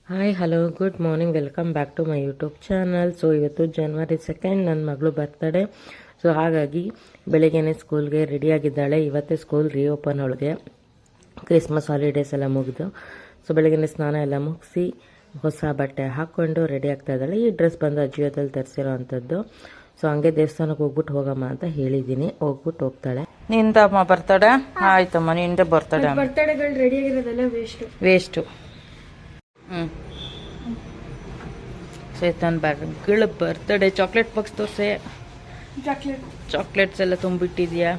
Hi hello good morning welcome back to my YouTube channel. So ಇವತ್ತು January 2 ನನ್ನ ಮಗಳು birthday. So ಹಾಗಾಗಿ ಬೆಳಿಗ್ಗೆನೇ ಸ್ಕೂಲ್ಗೆ ರೆಡಿಯಾಗಿದ್ದಾಳೆ. ಇವತ್ತೇ ಸ್ಕೂಲ್ ರೀಓಪನ್ ಅವಳಿಗೆ. ಕ್ರಿಸ್ಮಸ್ ಹಾಲಿಡೇಸ್ ಎಲ್ಲ ಮುಗಿದು ಸೊ ಬೆಳಗ್ಗೆನೇ ಸ್ನಾನ ಎಲ್ಲ ಮುಗಿಸಿ ಹೊಸ ಬಟ್ಟೆ ಹಾಕ್ಕೊಂಡು ರೆಡಿ ಆಗ್ತಾ ಇದ್ದಾಳೆ. ಈ ಡ್ರೆಸ್ ಬಂದು ಅಜಿಯೋದಲ್ಲಿ ತರಿಸಿರೋ ಅಂಥದ್ದು. ಸೊ ಹಂಗೆ ದೇವಸ್ಥಾನಕ್ಕೆ ಹೋಗ್ಬಿಟ್ಟು ಹೋಗಮ್ಮ ಅಂತ ಹೇಳಿದ್ದೀನಿ. ಹೋಗ್ಬಿಟ್ಟು ಹೋಗ್ತಾಳೆ. ನಿಂದಮ್ಮ ಬರ್ತಡೆ ಆಯ್ತಮ್ಮ, ನಿಂದೆ ಬರ್ತಡೆ. ಬರ್ತಡೆಗಳು ರೆಡಿ ಆಗಿರೋದೆಲ್ಲ ವೇಸ್ಟು. ಚೇತನ್ ಮಗಳ ಬರ್ತಡೆ ಚಾಕ್ಲೇಟ್ ಬಾಕ್ಸ್ ತೋರ್ಸೆ. ಚಾಕ್ಲೇಟ್ಸ್ ಎಲ್ಲ ತುಂಬಿಟ್ಟಿದ್ಯಾ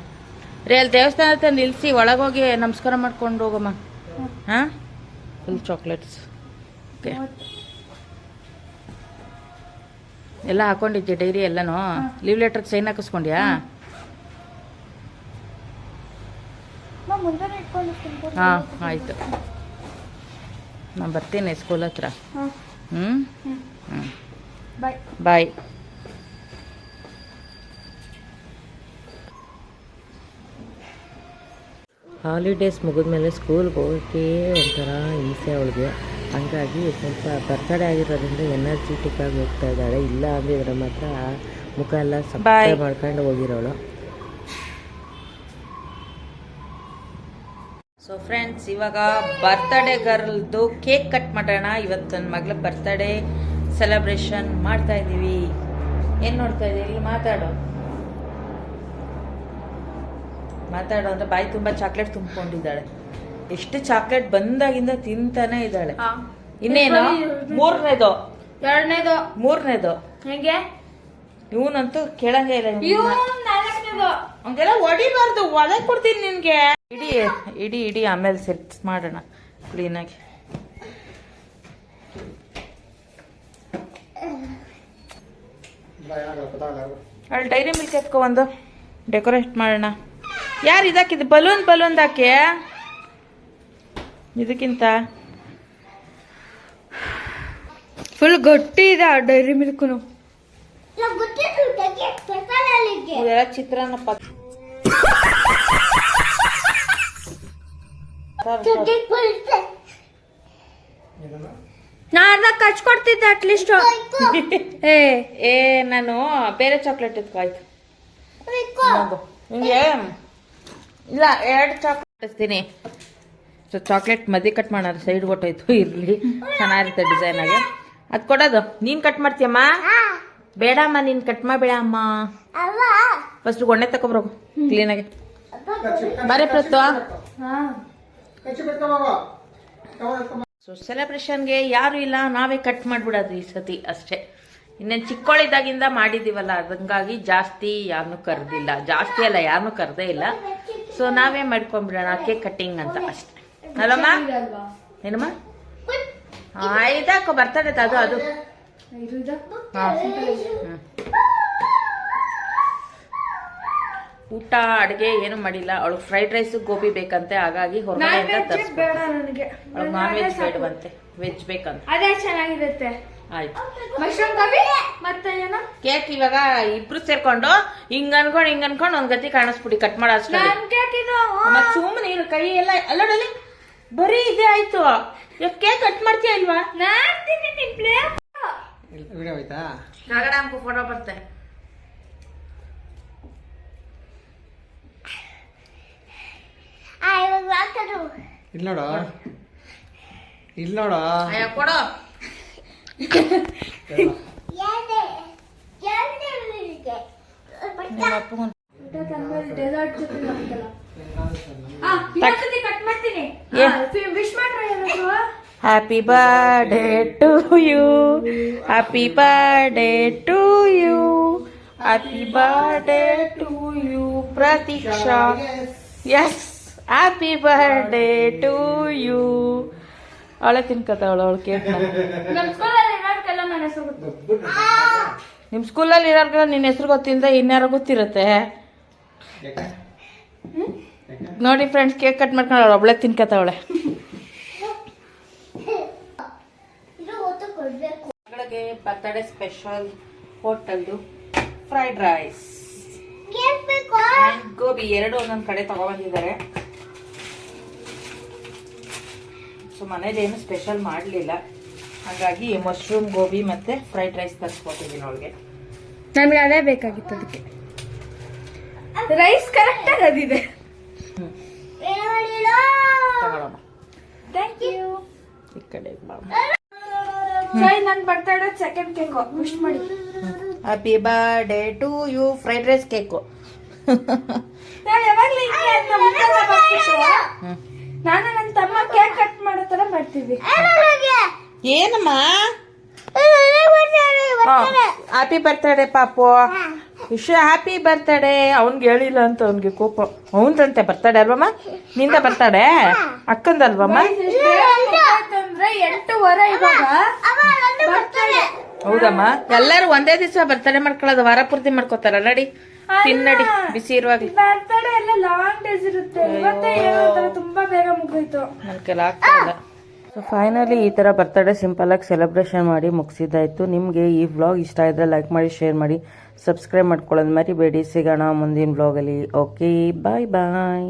ರೀ? ಅಲ್ಲಿ ದೇವಸ್ಥಾನ ಹತ್ರ ನಿಲ್ಲಿಸಿ ಒಳಗೋಗಿ ನಮಸ್ಕಾರ ಮಾಡ್ಕೊಂಡು ಹೋಗಮ್ಮ. ಹಾಂ, ಫುಲ್ ಚಾಕ್ಲೇಟ್ಸ್. ಓಕೆ, ಎಲ್ಲ ಹಾಕೊಂಡಿದ್ಯಾ ಡೈರಿ ಎಲ್ಲನೂ? ಲೀವ್ ಲೆಟರ್ಗೆ ಸೈನ್ ಹಾಕಿಸ್ಕೊಂಡ್ಯಾ? ಹಾಂ ಆಯಿತು, ನಾನು ಬರ್ತೀನಿ ಸ್ಕೂಲ್ ಹತ್ರ. ಹ್ಞೂ ಹ್ಞೂ, ಬಾಯ್. ಹಾಲಿಡೇಸ್ ಮುಗಿದ್ಮೇಲೆ ಸ್ಕೂಲ್ಗೆ ಹೋಗೋಕ್ಕೆ ಒಂಥರ ಹಿಂಸೆ ಅವಳಿಗೆ. ಹಂಗಾಗಿ ಸ್ವಲ್ಪ ಬರ್ತಡೇ ಆಗಿರೋದ್ರಿಂದ ಎನರ್ಜಿಟಿಕ್ ಆಗಿ ಹೋಗ್ತಾ ಇದ್ದಾಳೆ. ಇಲ್ಲ ಅಂದಿದ್ರೆ ಮಾತ್ರ ಮುಖ ಎಲ್ಲ ಸಪ್ಪೆ ಮಾಡ್ಕೊಂಡು ಹೋಗಿರೋಳು. ಸೊ ಫ್ರೆಂಡ್ಸ್, ಇವಾಗ ಬರ್ತಡೇ ಗರ್ಲ್ದು ಕೇಕ್ ಕಟ್ ಮಾಡೋಣ. ಇವತ್ತು ನನ್ನ ಮಗಳ ಬರ್ತಡೇ ಸೆಲೆಬ್ರೇಷನ್ ಮಾಡ್ತಾ ಇದ್ದೀವಿ. ಏನು ನೋಡ್ತಾ ಇದ್ದೀವಿ? ಮಾತಾಡು ಅಂದ್ರೆ ಬಾಯಿ ತುಂಬ ಚಾಕ್ಲೇಟ್ ತುಂಬಿಕೊಂಡಿದ್ದಾಳೆ. ಎಷ್ಟು ಚಾಕ್ಲೇಟ್ ಬಂದಾಗಿಂದ ತಿಂತಾನೆ ಇದ್ದಾಳೆ. ಇನ್ನೇನು ಮೂರನೇದು ಮೂರನೇದು ಹೆಂಗೆ? ಇವನಂತೂ ಕೇಳಂಗೆ ಇಲ್ಲ. ಹಂಗೆಲ್ಲ ಹೊಡಿಬಾರ್ದು, ಒಳಗೆ ಕೊಡ್ತೀನಿ ನಿನ್ಗೆ. ಇಡಿ ಆಮೇಲೆ ಸೆಟ್ ಮಾಡೋಣ ಕ್ಲೀನಾಗಿ. ಅಲ್ಲಿ ಡೈರಿ ಮಿಲ್ಕ್ ಎತ್ಕೊ ಒಂದು ಡೆಕೋರೇಟ್ ಮಾಡೋಣ. ಯಾರು ಇದಾಕಿದ್ದು? ಬಲೂನ್ ಹಾಕಿ. ಇದಕ್ಕಿಂತ ಫುಲ್ ಗಟ್ಟಿ ಇದೆ ಡೈರಿ ಮಿಲ್ಕ್. ಚಿತ್ರಾನ್ನ ನಾನು ಕಚ್ಕೊಡ್ತಿದ್ದೆ ಅಟ್ಲೀಸ್ಟ್. ನಾನು ಬೇರೆ ಚಾಕ್ಲೇಟ್ ಎತ್ಕೊ. ಆಯ್ತು, ನಿಂಗೆ ಇಲ್ಲ 2 ಚಾಕ್ಲೇಟ್ ಇಸ್ತೀನಿ. ಸೊ ಚಾಕ್ಲೇಟ್ ಮದಿ ಕಟ್ ಮಾಡೋದು ಸೈಡ್ ಕೊಟ್ಟೋಯ್ತು. ಇರ್ಲಿ, ಚೆನ್ನಾಗಿರುತ್ತೆ ಡಿಸೈನ್ ಆಗಿ. ಅದು ಕೊಡೋದು ನೀನ್ ಕಟ್ ಮಾಡ್ತೀಯಮ್ಮ? ಬೇಡಮ್ಮ, ನೀನ್ ಕಟ್ ಮಾಡಬೇಡ ಅಮ್ಮ. ಫಸ್ಟ್ ಗೊಣ್ಣೆ ತಗೊಬ್ರೋಗು ಕ್ಲೀನಾಗಿ. ಬರೇ ಪ್ರತ್ತು. ಸೊ ಸೆಲೆಬ್ರೇಷನ್ಗೆ ಯಾರು ಇಲ್ಲ, ನಾವೇ ಕಟ್ ಮಾಡ್ಬಿಡೋದು ಈ ಸತಿ ಅಷ್ಟೇ. ಇನ್ನೇನು ಚಿಕ್ಕವಳಿದ್ದಾಗಿಂದ ಮಾಡಿದ್ದೀವಲ್ಲ, ಹಂಗಾಗಿ ಜಾಸ್ತಿ ಯಾರನ್ನೂ ಕರೆದಿಲ್ಲ. ಜಾಸ್ತಿ ಅಲ್ಲ, ಯಾರನ್ನೂ ಕರೆದೇ ಇಲ್ಲ. ಸೊ ನಾವೇ ಮಾಡ್ಕೊಂಡ್ಬಿಡೋಣ ಕೇಕ್ ಕಟ್ಟಿಂಗ್ ಅಂತ ಅಷ್ಟೇ ಅಲ್ಲಮ್ಮ? ಏನಮ್ಮ? ಇದಾಕೋ ಬರ್ತಡೆ ಅದು. ಊಟ ಅಡುಗೆ ಏನು ಮಾಡಿಲ್ಲ. ಅವಳು ಫ್ರೈಡ್ ರೈಸ್ ಗೋಬಿ ಬೇಕಂತೆ, ಹಾಗಾಗಿ ಹೊರಗಡೆ ಅಂತ ತರಿಸ್ಬೇಡ. ಅವಳು ನಾನ್ ವೆಜ್ ಬೇಡವಂತೆ, ವೆಜ್ ಬೇಕಂತ. ಅದೇ ಚೆನ್ನಾಗಿರುತ್ತೆ. ಆಯ್ತು, ಮಶ್ರೂಮ್ ಗೋಬಿ ಮತ್ತೆ ಏನೋ ಕೇಕ್. ಇವಾಗ ಇಬ್ರು ಸೇರ್ಕೊಂಡು ಹಿಂಗ್ ಅನ್ಕೊಂಡು ಒಂದ್ ಗತಿ ಕಾಣಿಸ್ಬಿಡಿ ಕಟ್ ಮಾಡೋ ಅಷ್ಟೇ. ಮತ್ ಸುಮ್ಮನೆ ನೀನು ಕೈ ಎಲ್ಲ ಅಲ್ಲೋಡಲ್ಲಿ ಬರೀ ಇದೇ ಆಯ್ತು. ಇವಾಗ ಕೇಕ್ ಕಟ್ ಮಾಡ್ತೀಯ ಇಲ್ವಾ? ಫೋಟೋ ಬರ್ತೆ. ಇಲ್ಲ ನೋಡ ಕೊಡೋ. Happy birthday to you, happy birthday to you, happy birthday to you Prateeksha. Yes, happy birthday to you. ಅವಳೆ ತಿನ್ಕತಾವಳ ಅವಳು ಕೇಕ್. ನಿಮ್ಮ ಸ್ಕೂಲಲ್ಲಿ ಇರೋರ್ಗ ನಿನ್ನ ಹೆಸರು ಗೊತ್ತಿಲ್ಲದೆ ಇನ್ಯಾರೋ ಗೊತ್ತಿರುತ್ತೆ ನೋಡಿ. ಫ್ರೆಂಡ್ಸ್, ಕೇಕ್ ಕಟ್ ಮಾಡ್ಕೊಂಡು ಅವಳು ಒಬ್ಳೆ ತಿನ್ಕತಾವಳೆ. ಮಗಳಿಗೆ ಬರ್ತಡೇ ಸ್ಪೆಷಲ್ ಹೋಟೆಲ್ದು ಫ್ರೈಡ್ ರೈಸ್ ಗೋಬಿ ಎರಡು ಒಂದೊಂದು ಕಡೆ ತಗೊಬಂದಿದ್ದಾರೆ. ಸೊ ಮನೇಲಿ ಏನು ಸ್ಪೆಷಲ್ ಮಾಡಲಿಲ್ಲ. ಹಾಗಾಗಿ ಮಶ್ರೂಮ್ ಗೋಬಿ ಮತ್ತೆ ಫ್ರೈಡ್ ರೈಸ್ ತರಿಸ್ಕೊಟ್ಟಿದ್ದೀನಿ ಅವಳಿಗೆ. ನಮ್ಗೆ ಅದೇ ಬೇಕಾಗಿತ್ತು, ಅದಕ್ಕೆ ರೈಸ್ ಕರೆಕ್ಟ್ ಆಗಿ ಅದಿದೆ. ತಗೊಳ್ಳೋಣ ಥ್ಯಾಂಕ್ ಯು. ಈ ಕಡೆ ಬಾ. ನನ್ ಬರ್ತಡೇ ಸೆಕೆಂಡ್ ಕೇಕ್ ವಿಶ್ ಮಾಡಿ. Happy birthday to you. Fried rice cake. ನಾವ್ ಯಾವಾಗ್ಲೂ ಹಿಂಗೆ ಅಂತ ಮುಂಚೆನೆ ಬರ್ತಿತ್ತು. ನಾನು ನನ್ನ ತಮ್ಮ ಕೇಕ್ ಕಟ್ ಮಾಡೋ ತರ ಮಾಡ್ತೀವಿ. ಏನಮ್ಮ ಹ್ಯಾಪಿ ಬರ್ತಡೇ ಪಾಪು. ವಿಷಯ ಹ್ಯಾಪಿ ಬರ್ತಡೇ. ಅವ್ನ್ಗೆ ಹೇಳಿಲ್ಲ ಅಂತ ಅವ್ನಿಗೆ ಕೋಪ. ಅವನದಂತೆ ಬರ್ತಡೇ ಅಲ್ವಮ್ಮ? ನಿಂದ ಬರ್ತಡೇ ಅಕ್ಕಂದಲ್ವಮ್ಮ? ಅಂದ್ರೆ 8:15 ಇವಾಗ ಬರ್ತಡೇ. ಹೌದಮ್ಮ. ಎಲ್ಲರೂ ಒಂದೇ ದಿವಸ ಬರ್ತಡೇ ಮಾಡ್ಕೊಳ್ಳೋದು, ವಾರ ಪೂರ್ತಿ ಮಾಡ್ಕೋತಾರ. ನಡಿ ತಿನ್ನಡಿ ಬಿಸಿ ಇರುವಾಗ್ಲಿ. ಬರ್ತಡೇ ಎಲ್ಲ ಲಾಂಗ್ ಡೇಸ್ ಇರುತ್ತೆ. ಇವತ್ತೇ ಏನಂತ ತುಂಬಾ ಬೇಗ ಮುಗಿತು. ನನ್ನ ಕೈಲಿ ಆಗ್ತಿಲ್ಲ. ಸೊ ಫೈನಲಿ ಈ ಥರ ಬರ್ತಡೇ ಸಿಂಪಲಾಗಿ ಸೆಲೆಬ್ರೇಷನ್ ಮಾಡಿ ಮುಗಿಸಿದ್ದಾಯಿತು. ನಿಮಗೆ ಈ ವ್ಲಾಗ್ ಇಷ್ಟ ಇದ್ದರೆ ಲೈಕ್ ಮಾಡಿ, ಶೇರ್ ಮಾಡಿ, ಸಬ್ಸ್ಕ್ರೈಬ್ ಮಾಡ್ಕೊಳ್ಳೋದು ಮರಿಬೇಡಿ. ಸಿಗೋಣ ಮುಂದಿನ ವ್ಲಾಗಲ್ಲಿ. ಓಕೆ, ಬಾಯ್ ಬಾಯ್.